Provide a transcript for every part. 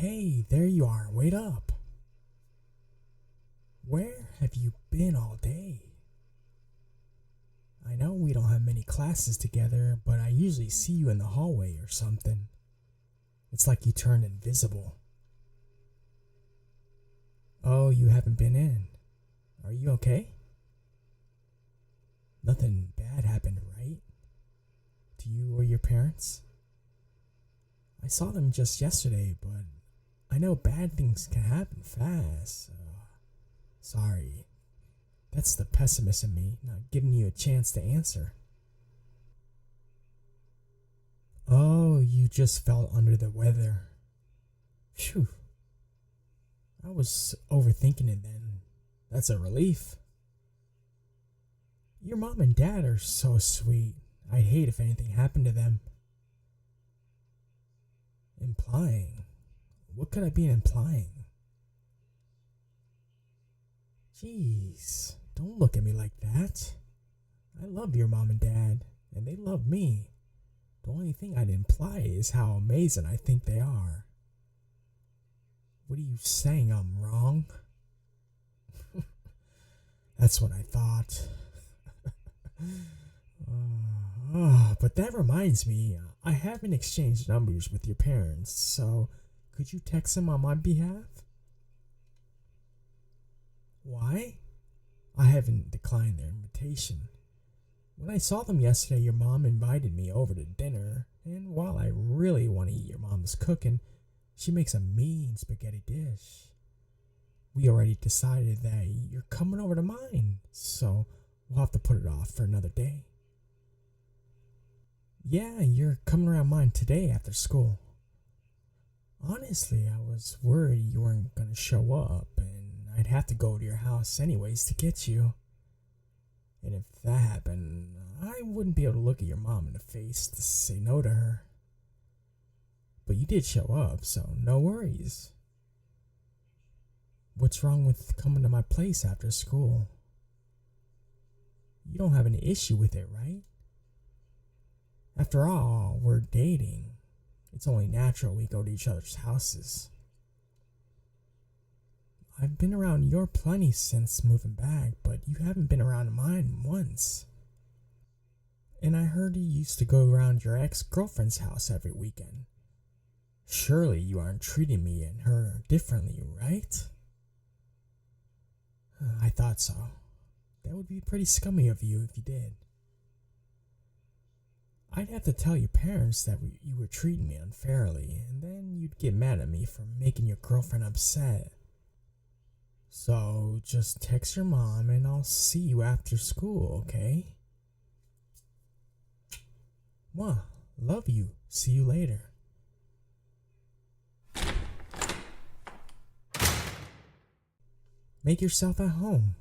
Hey, there you are. Wait up. Where have you been all day? I know we don't have many classes together, but I usually see you in the hallway or something. It's like you turned invisible. Oh, you haven't been in. Are you okay? Nothing bad happened, right? To you or your parents? I saw them just yesterday, but I know bad things can happen fast. Sorry. That's the pessimist in me, not giving you a chance to answer. Oh, you just felt under the weather. Phew. I was overthinking it then. That's a relief. Your mom and dad are so sweet. I'd hate if anything happened to them. Implying? What could I be implying? Jeez, don't look at me like that. I love your mom and dad, and they love me. The only thing I'd imply is how amazing I think they are. What are you saying? I'm wrong? That's what I thought. But that reminds me, I haven't exchanged numbers with your parents, so could you text them on my behalf? Why? I haven't declined their invitation. When I saw them yesterday, your mom invited me over to dinner, and while I really want to eat your mom's cooking, she makes a mean spaghetti dish. We already decided that you're coming over to mine, so we'll have to put it off for another day. Yeah, you're coming around mine today after school. Honestly, I was worried you weren't going to show up, and I'd have to go to your house anyways to get you. And if that happened, I wouldn't be able to look at your mom in the face to say no to her. But you did show up, so no worries. What's wrong with coming to my place after school? You don't have an issue with it, right? After all, we're dating. It's only natural we go to each other's houses. I've been around your plenty since moving back, but you haven't been around mine once. And I heard you used to go around your ex-girlfriend's house every weekend. Surely you aren't treating me and her differently, right? I thought so. That would be pretty scummy of you if you did. I'd have to tell your parents that you were treating me unfairly, and then you'd get mad at me for making your girlfriend upset. So just text your mom and I'll see you after school, okay? Mwah, love you. See you later. Make yourself at home.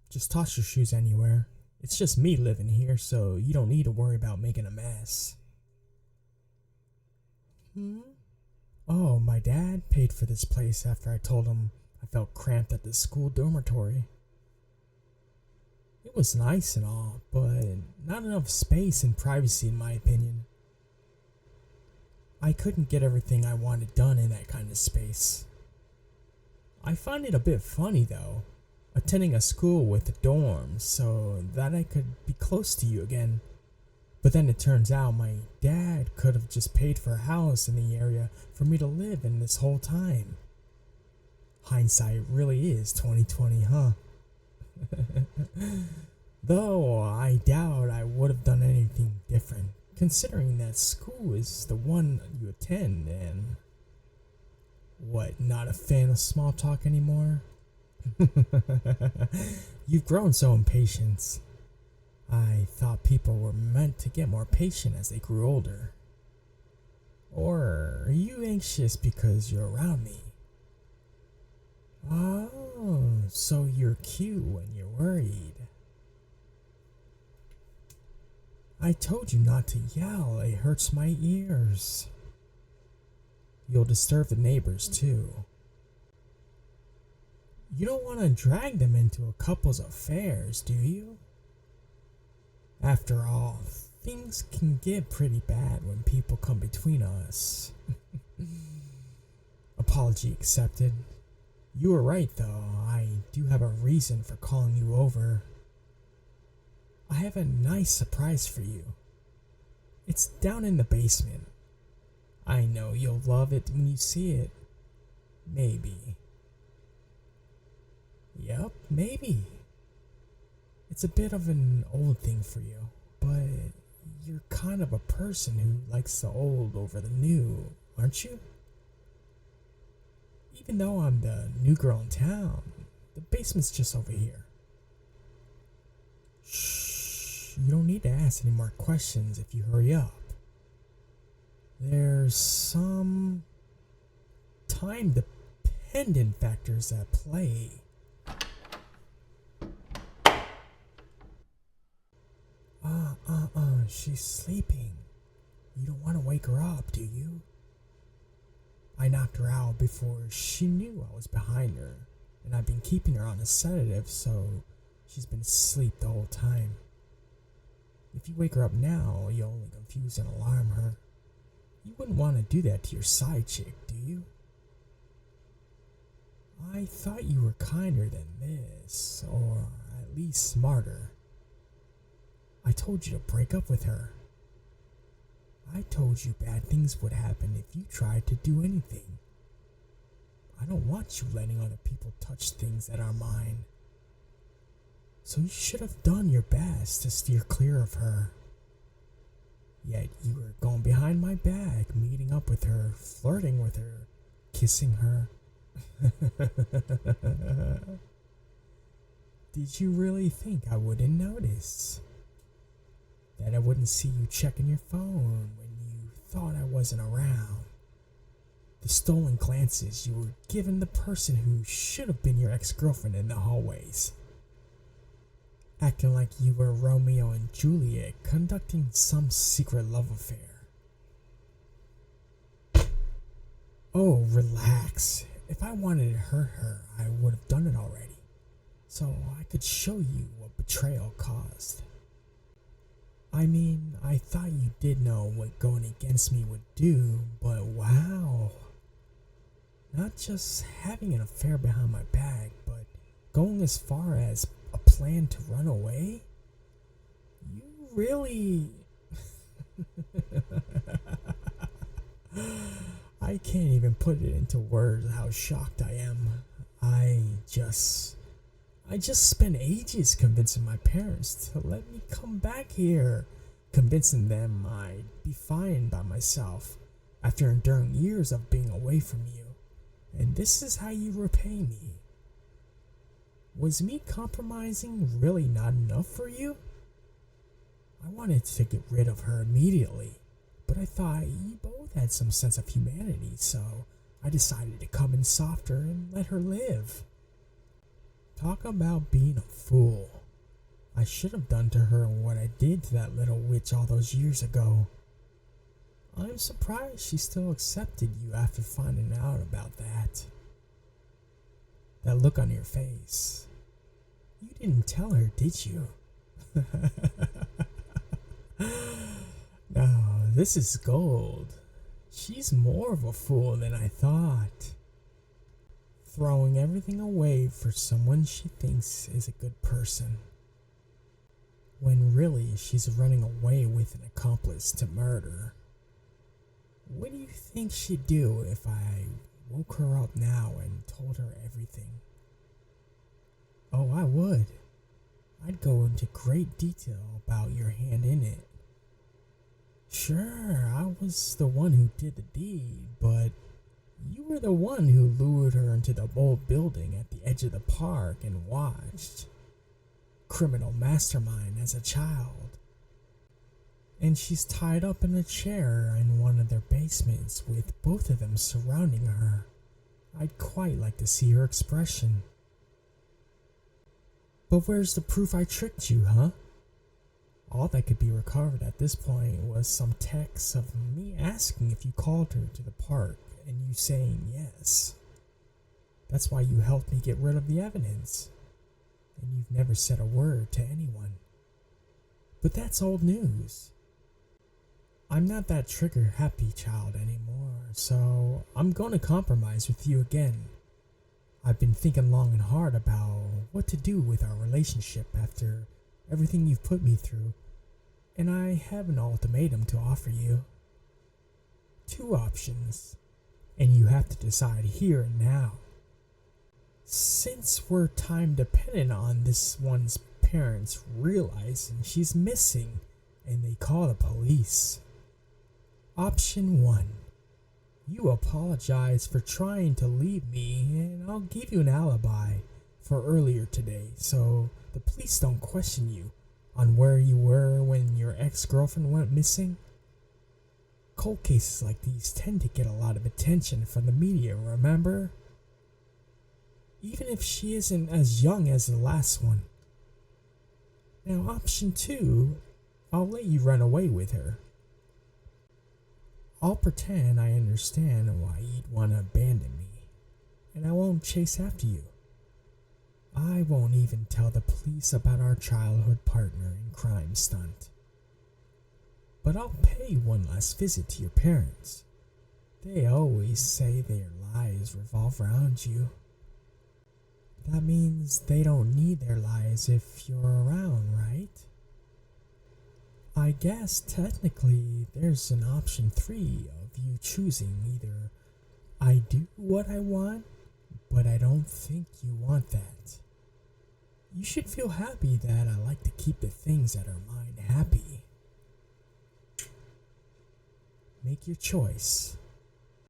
Just toss your shoes anywhere. It's just me living here, so you don't need to worry about making a mess. Oh, my dad paid for this place after I told him I felt cramped at the school dormitory. It was nice and all, but not enough space and privacy in my opinion. I couldn't get everything I wanted done in that kind of space. I find it a bit funny though, attending a school with dorms so that I could be close to you again. But then it turns out my dad could have just paid for a house in the area for me to live in this whole time. Hindsight really is 2020, huh? Though I doubt I would have done anything different, considering that school is the one you attend and... What, not a fan of small talk anymore? You've grown so impatient. I thought people were meant to get more patient as they grew older. Or are you anxious because you're around me? Oh, so you're cute when you're worried. I told you not to yell, it hurts my ears. You'll disturb the neighbors too. You don't want to drag them into a couple's affairs, do you? After all, things can get pretty bad when people come between us. A Apology accepted. You were right, though. I do have a reason for calling you over. I have a nice surprise for you. It's down in the basement. I know you'll love it when you see it. Maybe. Yup, maybe. It's a bit of an old thing for you, but you're kind of a person who likes the old over the new, aren't you? Even though I'm the new girl in town, the basement's just over here. Shh, you don't need to ask any more questions if you hurry up. There's some time-dependent factors at play. She's sleeping. You don't want to wake her up, do you? I knocked her out before she knew I was behind her, and I've been keeping her on a sedative, so she's been asleep the whole time. If you wake her up now, you'll only confuse and alarm her. You wouldn't want to do that to your side chick, do you? I thought you were kinder than this, or at least smarter. I told you to break up with her. I told you bad things would happen if you tried to do anything. I don't want you letting other people touch things that are mine. So you should have done your best to steer clear of her. Yet you were going behind my back, meeting up with her, flirting with her, kissing her. Did you really think I wouldn't notice? That I wouldn't see you checking your phone when you thought I wasn't around? The stolen glances you were giving the person who should have been your ex-girlfriend in the hallways. Acting like you were Romeo and Juliet conducting some secret love affair. Oh, relax. If I wanted to hurt her, I would have done it already. So I could show you what betrayal caused. I mean, I thought you did know what going against me would do, but wow. Not just having an affair behind my back, but going as far as a plan to run away? You really... I can't even put it into words how shocked I am. I just spent ages convincing my parents to let me come back here, convincing them I'd be fine by myself after enduring years of being away from you. And this is how you repay me. Was me compromising really not enough for you? I wanted to get rid of her immediately, but I thought you both had some sense of humanity, so I decided to come in softer and let her live. Talk about being a fool. I should have done to her what I did to that little witch all those years ago. I'm surprised she still accepted you after finding out about that. That look on your face. You didn't tell her, did you? No, this is gold. She's more of a fool than I thought. Throwing everything away for someone she thinks is a good person, when really she's running away with an accomplice to murder. What do you think she'd do if I woke her up now and told her everything? Oh, I would. I'd go into great detail about your hand in it. Sure, I was the one who did the deed, but you were the one who lured her into the old building at the edge of the park and watched. Criminal mastermind as a child. And she's tied up in a chair in one of their basements with both of them surrounding her. I'd quite like to see her expression. But where's the proof I tricked you, huh? All that could be recovered at this point was some text of me asking if you called her to the park and you saying yes. That's why you helped me get rid of the evidence. And you've never said a word to anyone. But that's old news. I'm not that trigger happy child anymore, so I'm gonna compromise with you again. I've been thinking long and hard about what to do with our relationship after everything you've put me through, and I have an ultimatum to offer you. Two options, and you have to decide here and now. Since we're time dependent on this one's parents realizing she's missing and they call the police. Option 1. You apologize for trying to leave me, and I'll give you an alibi for earlier today so the police don't question you on where you were when your ex-girlfriend went missing. Cold cases like these tend to get a lot of attention from the media, remember? Even if she isn't as young as the last one. Now, option 2, I'll let you run away with her. I'll pretend I understand why you'd want to abandon me, and I won't chase after you. I won't even tell the police about our childhood partner in crime stunt. But I'll pay one last visit to your parents. They always say their lives revolve around you. That means they don't need their lives if you're around, right? I guess technically there's an option 3 of you choosing either I do what I want, but I don't think you want that. You should feel happy that I like to keep the things that are mine happy. Make your choice.